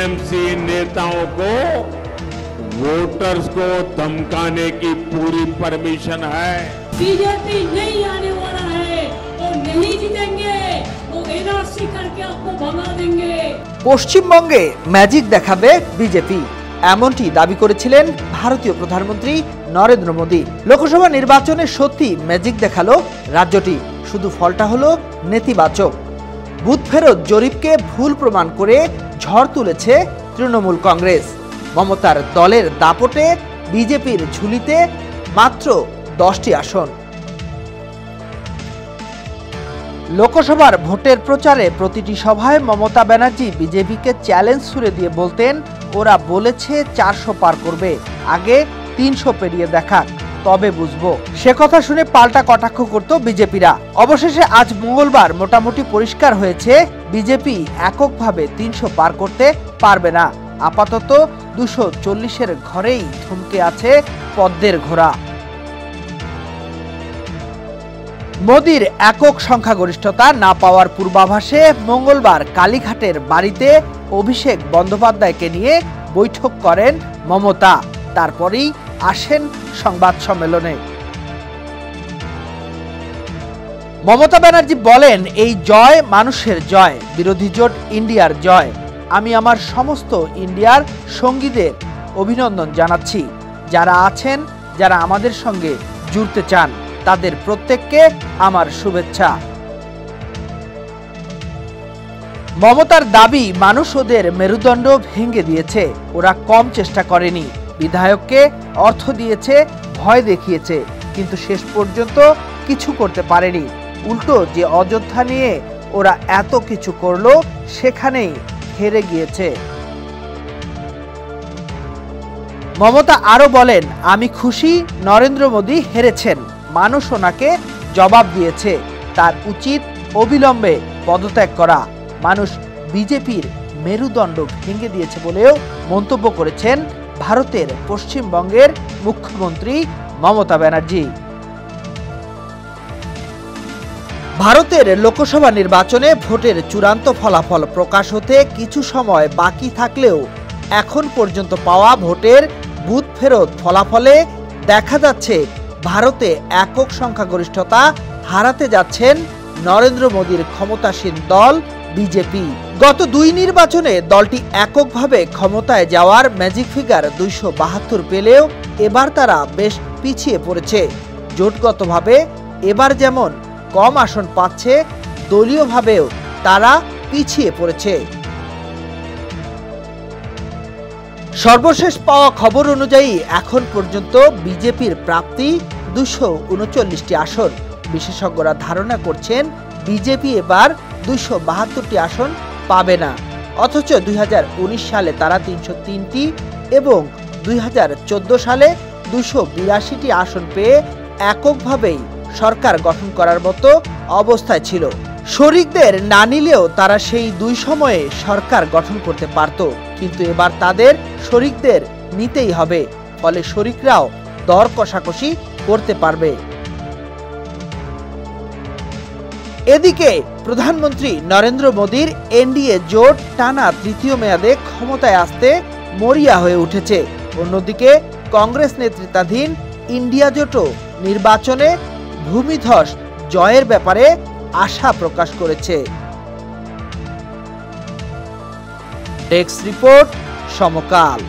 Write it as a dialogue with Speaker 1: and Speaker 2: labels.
Speaker 1: TMC नेताओं को voters को धमकाने की पूरी परमिशन है।
Speaker 2: बीजेपी नहीं आने वाला है और नहीं जीतेंगे, वो एनआरसी करके आपको भगा देंगे।
Speaker 3: পশ্চিমবঙ্গে ম্যাজিক দেখাবে বিজেপি, এমনটি দাবি করেছিলেন ভারতীয় প্রধানমন্ত্রী নরেন্দ্র মোদী। লোকসভা নির্বাচনে সত্যি ম্যাজিক দেখালো রাজ্যটি, শুধু ফলটা হলো নেতিবাচক। বুথ ফেরত জরিপকে ভুল প্রমাণ করে ঝড় তুলেছে তৃণমূল কংগ্রেস। মমতার দলের দাপটে বিজেপির ঝুলিতে মাত্র 10টি আসন। লোকসভার ভোটের প্রচারে প্রতিটি সভায় মমতা ব্যানার্জি বিজেপিকে চ্যালেঞ্জ ছুড়ে দিয়ে বলতেন, ওরা বলেছে 400 পার করবে, আগে 300 পেরিয়ে দেখাক, তবে বুঝবো। সে কথা শুনে পাল্টা কটাক্ষ করত বিজেপিরা। অবশেষে আজ মঙ্গলবার মোটামুটি পরিষ্কার হয়েছে, বিজেপি এককভাবে 300 পার করতে পারবে না। আপাতত 240-এর ঘরেই থমকে আছে পদ্মের ঘোড়া। মোদির একক সংখ্যাগরিষ্ঠতা না পাওয়ার পূর্বাভাসে মঙ্গলবার কালীঘাটের বাড়িতে অভিষেক বন্দ্যোপাধ্যায়কে নিয়ে বৈঠক করেন মমতা। তারপরেই আসেন সংবাদ সম্মেলনে। মমতা ব্যানার্জি বলেন, এই জয় মানুষের জয়, বিরোধী জোট ইন্ডিয়ার জয়। আমি আমার সমস্ত ইন্ডিয়ার সঙ্গীদের অভিনন্দন জানাচ্ছি, যারা আছেন, যারা আমাদের সঙ্গে জুড়তে চান, তাদের প্রত্যেককে আমার শুভেচ্ছা। মমতার দাবি, মানুষ ওদের মেরুদণ্ড ভেঙে দিয়েছে, ওরা কম চেষ্টা করেনি। বিধায়ককে অর্থ দিয়েছে, ভয় দেখিয়েছে, কিন্তু শেষ পর্যন্ত কিছু করতে পারেনি। উল্টো যে অযোধ্যা নিয়ে ওরা এত কিছু করলো, সেখানেই হেরে গিয়েছে। মমতা আরো বলেন, আমি খুশি নরেন্দ্র মোদী হেরেছেন, মানুষ ওনাকে জবাব দিয়েছে, তার উচিত অবিলম্বে পদত্যাগ করা। মানুষ বিজেপির মেরুদণ্ড ভেঙে দিয়েছে বলেও মন্তব্য করেছেন ভারতের পশ্চিমবঙ্গের মুখ্যমন্ত্রী মমতা ব্যানার্জি। ভারতের লোকসভা নির্বাচনে ভোটের চূড়ান্ত ফলাফল প্রকাশ হতে কিছু সময় বাকি থাকলেও এখন পর্যন্ত পাওয়া ভোটের বুথ ফেরত ফলাফলে দেখা যাচ্ছে ভারতে একক সংখ্যাগরিষ্ঠতা হারাতে যাচ্ছেন নরেন্দ্র মোদীর ক্ষমতাসীন দল বিজেপি। গত 2 নির্বাচনে দলটি এককভাবে ক্ষমতায় যাওয়ার ম্যাজিক ফিগার 272 পেলেও এবার তারা বেশ পিছিয়ে পড়েছে। জোটগতভাবে এবার যেমন কম আসন পাচ্ছে, দলীয়ভাবেও তারা পিছিয়ে পড়েছে। সর্বশেষ পাওয়া খবর অনুযায়ী এখন পর্যন্ত বিজেপির প্রাপ্তি 239টি আসন। বিশেষজ্ঞরা ধারণা করছেন বিজেপি এবার 272টি আসন পাবে না, অথচ 2019 সালে তারা 303টি এবং 2014 সালে 282টি আসন পেয়ে এককভাবেই সরকার গঠন করার মতো অবস্থায় ছিল। শরিকদের না নিলেও তারা সেই 2 সময়ে সরকার গঠন করতে পারত, কিন্তু এবার তাদের শরিকদের নিতেই হবে, ফলে শরিকরাও দর কষাকষি করতে পারবে। এদিকে প্রধানমন্ত্রী নরেন্দ্র মোদীর এনডিএ জোট টানা 3য় মেয়াদে ক্ষমতায় আসতে মরিয়া হয়ে উঠেছে। অন্যদিকে কংগ্রেস নেতৃত্বাধীন ইন্ডিয়া জোটও নির্বাচনে ভূমিধস জয়ের ব্যাপারে আশা প্রকাশ করেছে। ডেস্ক রিপোর্ট, সমকাল।